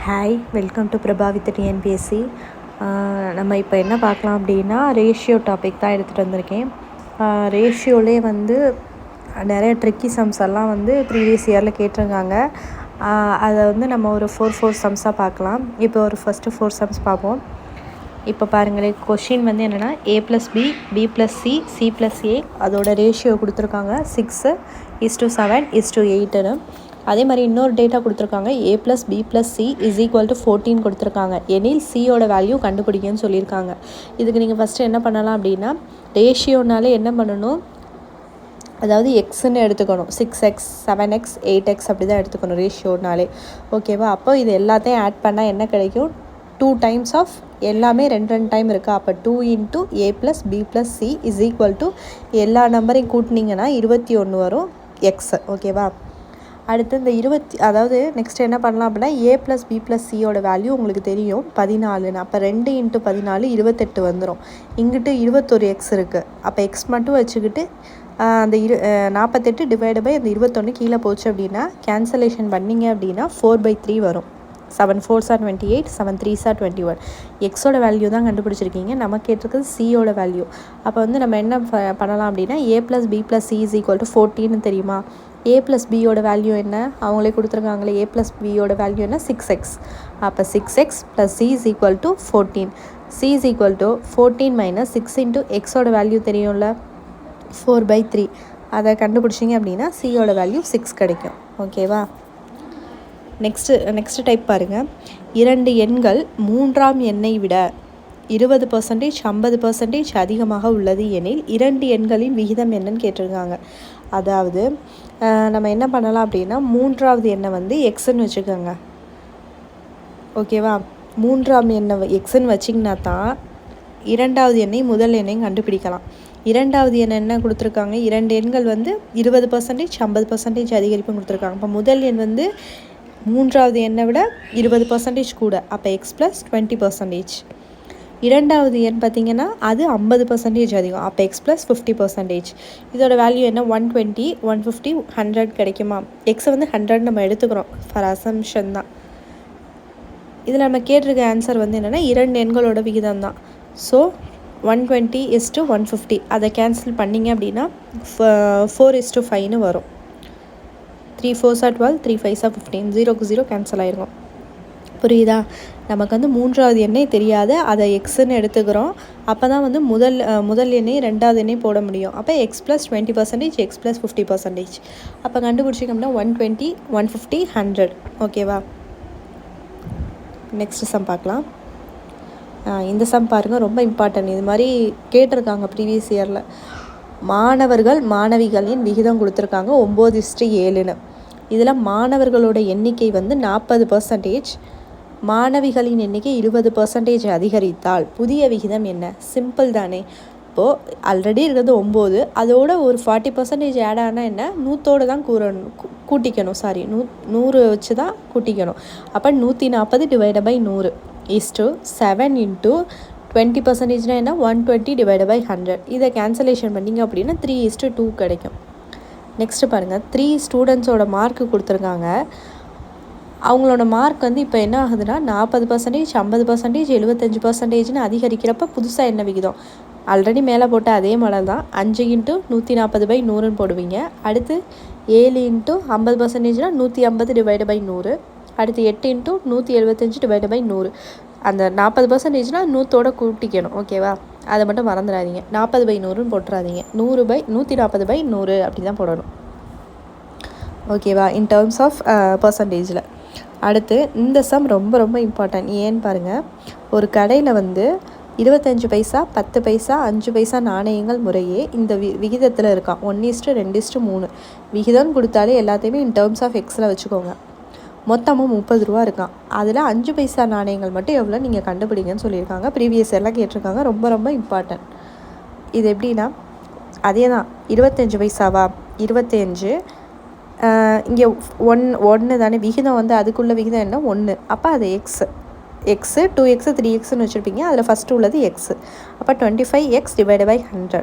Hi, welcome to Prabha with TNPSC. நம்ம இப்போ என்ன பார்க்கலாம் அப்படின்னா ரேஷியோ டாபிக் தான் எடுத்துகிட்டு வந்திருக்கேன். ரேஷியோலே வந்து நிறைய ட்ரிக்கி சம்ஸ் எல்லாம் வந்து ப்ரீவியஸ் இயரில் கேட்டிருக்காங்க. அதை வந்து நம்ம ஒரு ஃபோர் சம்ஸாக பார்க்கலாம். இப்போ ஒரு ஃபஸ்ட்டு 4 சம்ஸ் பார்ப்போம். இப்போ பாருங்களேன், கொஷின் வந்து என்னென்னா A+B, B+C, C+A அதோட ரேஷியோ கொடுத்துருக்காங்க 6:7:8ன்னு. அதே மாதிரி இன்னொரு டேட்டா கொடுத்துருக்காங்க A+B+C = 14 கொடுத்துருக்காங்க. எனில் சியோட வேல்யூ கண்டுபிடிக்கன்னு சொல்லியிருக்காங்க. இதுக்கு நீங்கள் ஃபஸ்ட்டு என்ன பண்ணலாம் அப்படின்னா, ரேஷியோனாலே என்ன பண்ணணும், அதாவது எக்ஸ்ன்னு எடுத்துக்கணும். 6x 7x 8x அப்படி தான் எடுத்துக்கணும் ரேஷியோனாலே. ஓகேவா? அப்போ இது எல்லாத்தையும் ஆட் பண்ணால் என்ன கிடைக்கும், 2 டைம்ஸ் ஆஃப் எல்லாமே 2 டைம் இருக்குது. அப்போ 2 × A+B+C = எல்லா நம்பரையும் கூட்டினீங்கன்னா 21 வரும் எக்ஸ். ஓகேவா? அடுத்து இந்த அதாவது நெக்ஸ்ட் என்ன பண்ணலாம் அப்படின்னா, A+B+Cயோட வேல்யூ உங்களுக்கு தெரியும் 14. அப்போ 2 × 14 28 வந்துடும். இங்கிட்டு 21x இருக்குது. அப்போ எக்ஸ் மட்டும் வச்சுக்கிட்டு அந்த 48 டிவைடு பை அந்த 21 கீழே போச்சு அப்படின்னா கேன்சலேஷன் பண்ணிங்க அப்படின்னா 4/3 வரும். 7 4s are 28, 7 3s are 21. எக்ஸோட வேல்யூ தான் கண்டுபிடிச்சிருக்கீங்க. நம்ம கேட்டிருக்கிறது சியோட வேல்யூ. அப்போ வந்து நம்ம என்ன பண்ணலாம் அப்படின்னா, A+B+C = 14 தெரியுமா? A+Bயோட வேல்யூ என்ன, அவங்களே கொடுத்துருக்காங்களே. A+Bயோட வேல்யூ என்ன, 6x. அப்போ 6x + C = 14. C = 14 - 6 × xோட வேல்யூ தெரியும்ல, 4/3. அதை கண்டுபிடிச்சிங்க அப்படின்னா சியோட வேல்யூ 6 கிடைக்கும். ஓகேவா? நெக்ஸ்ட் டைப் பாருங்கள். 2 எண்கள் 3ஆம் எண்ணை விட 20%, 50% அதிகமாக உள்ளது எனில் 2 எண்களின் விகிதம் என்னன்னு கேட்டிருக்காங்க. அதாவது நம்ம என்ன பண்ணலாம் அப்படின்னா, 3ஆவது எண்ணை வந்து எக்ஸ்ன்னு வச்சுக்கோங்க. ஓகேவா? 3ஆம் எண்ணை எக்ஸ்ன்னு வச்சிங்கன்னா தான் 2வது எண்ணை முதல் எண்ணையும் கண்டுபிடிக்கலாம். 2வது எண் என்ன கொடுத்துருக்காங்க, 2 எண்கள் வந்து 20%, 50% அதிகரிப்பும் கொடுத்துருக்காங்க. இப்போ முதல் எண் வந்து 3வது எண்ணை விட 20% கூட. அப்போ x + 20%. 2வது எண் பார்த்திங்கன்னா அது 50% அதிகம். அப்போ x + 50%. இதோட வேல்யூ என்ன, 120, 150, 100 கிடைக்குமா? எக்ஸை வந்து 100 நம்ம எடுத்துக்கிறோம் ஃபார் அசம்ஷன் தான். இதில் நம்ம கேட்டிருக்க ஆன்சர் வந்து என்னென்னா 2 எண்களோட விகிதம் தான். ஸோ 120:150 அதை கேன்சல் பண்ணிங்க அப்படின்னா 4:5ன்னு வரும். 3 4s are 12, 3 5s are 15. 0க்கு 0 கேன்சல் ஆகிருக்கும். புரியுதா? நமக்கு வந்து 3வது எண்ணே தெரியாது, அதை எக்ஸ்ன்னு எடுத்துக்கிறோம். அப்போ தான் வந்து முதல் எண்ணெய் 2வது எண்ணெய் போட முடியும். அப்போ x + 20%, x + 50%. அப்போ கண்டுபிடிச்சிக்கோம்னா 120, 150, 100. ஓகேவா? நெக்ஸ்ட் சம் பார்க்கலாம். இந்த சம் பாருங்கள், ரொம்ப இம்பார்ட்டன்ட். இது மாதிரி கேட்டிருக்காங்க ப்ரீவியஸ் இயரில். மாணவர்கள் மாணவிகளின் விகிதம் கொடுத்துருக்காங்க 9:7ன்னு. இதில் மாணவர்களோட எண்ணிக்கை வந்து 40%, மாணவிகளின் எண்ணிக்கை 20% அதிகரித்தால் புதிய விகிதம் என்ன? சிம்பிள் தானே. இப்போது ஆல்ரெடி இருக்கிறது 9, அதோட ஒரு 40% ஆட் ஆனால் என்ன, 100 தான் கூட்டிக்கணும். 100 வச்சு தான் கூட்டிக்கணும். அப்போ 140 ÷ 100 = 7 × 20% என்ன, 120 ÷ 100. இதை கேன்சலேஷன் பண்ணிங்க அப்படின்னா 3:2 கிடைக்கும். நெக்ஸ்ட்டு பாருங்கள், 3 ஸ்டூடெண்ட்ஸோட மார்க்கு கொடுத்துருக்காங்க. அவங்களோட மார்க் வந்து இப்போ என்ன ஆகுதுன்னா 40%, 50%, 75%ன்னு அதிகரிக்கிறப்ப புதுசாக என்ன விகிதம்? ஆல்ரெடி மேலே போட்ட அதே மாடல் தான். 5 × 140/100ன்னு போடுவீங்க. அடுத்து 7 × 50%னா 150 ÷ 100. அடுத்து 8 × 175 ÷ 100. அந்த 40%னா 100ஓட கூட்டிக்கணும். ஓகேவா? அதை மட்டும் மறந்துடாதீங்க. 40/100ன்னு போட்டுறாதீங்க. 140/100 அப்படி தான் போடணும். ஓகேவா? இன் டேர்ம்ஸ் ஆஃப் பர்சன்டேஜில். அடுத்து இந்த சம் ரொம்ப ரொம்ப இம்பார்ட்டன்ட். ஏன்னு பாருங்கள், ஒரு கடையில் வந்து 25 பைசா, 10 பைசா, 5 பைசா நாணயங்கள் முறையே இந்த விகிதத்தில் இருக்கான். 1:2:3 விகிதம்னு கொடுத்தாலே எல்லாத்தையுமே இன் டேர்ம்ஸ் ஆஃப் எக்ஸில் வச்சுக்கோங்க. மொத்தமும் 30 ரூபா இருக்கான். அதில் 5 பைசா நாணயங்கள் மட்டும் எவ்வளோ நீங்கள் கண்டுபிடிங்கன்னு சொல்லியிருக்காங்க. ப்ரீவியஸ் எல்லாம் கேட்டிருக்காங்க. ரொம்ப ரொம்ப இம்பார்ட்டன்ட். இது எப்படின்னா, அதே தான். 25 பைசாவா, 25, இங்கே 1 தானே விகிதம் வந்து, அதுக்குள்ள விகிதம் என்ன, 1. அப்போ அது எக்ஸு 2x 3xன்னு வச்சுருப்பீங்க. அதில் ஃபஸ்ட்டு உள்ளது எக்ஸு. அப்போ 25x ÷ 100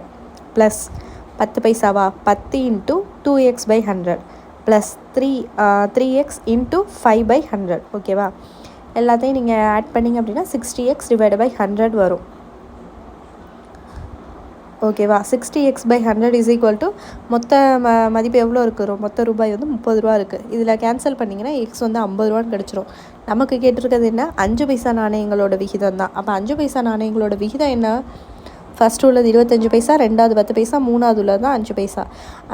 ப்ளஸ் 10 பைசாவா, 10 × 2x/100 + 3x × 5/100. ஓகேவா? எல்லாத்தையும் நீங்கள் ஆட் பண்ணிங்க அப்படின்னா 60x/100 வரும். ஓகேவா? 60x/100 மொத்த மதிப்பு எவ்வளோ இருக்குது? மொத்த ரூபாய் வந்து 30 ரூபா இருக்குது. இதில் கேன்சல் பண்ணிங்கன்னா எக்ஸ் வந்து 50 ரூபான்னு கிடச்சிரும். நமக்கு கேட்டிருக்கிறது என்ன? 5 பைசா நாணயங்களோட விகிதம் தான். அப்போ 5 பைசா நாணயங்களோட விகிதம் என்ன? ஃபஸ்ட்டு உள்ளது 25 பைசா, ரெண்டாவது 10 பைசா, மூணாவது உள்ளது தான் 5 பைசா.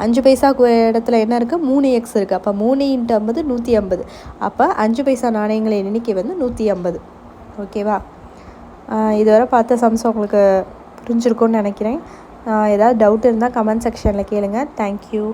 5 பைசாக்கு இடத்துல என்ன இருக்குது? 3x இருக்குது. அப்போ 3 × 50 150. அப்போ 5 பைசா நாணயங்களின் எண்ணிக்கை வந்து 150. ஓகேவா? இதுவரை பார்த்த சம்ஸ் உங்களுக்கு புரிஞ்சிருக்கும்னு நினைக்கிறேன். ஏதாவது டவுட் இருந்தால் கமெண்ட் செக்ஷனில் கேளுங்க. தேங்க்யூ.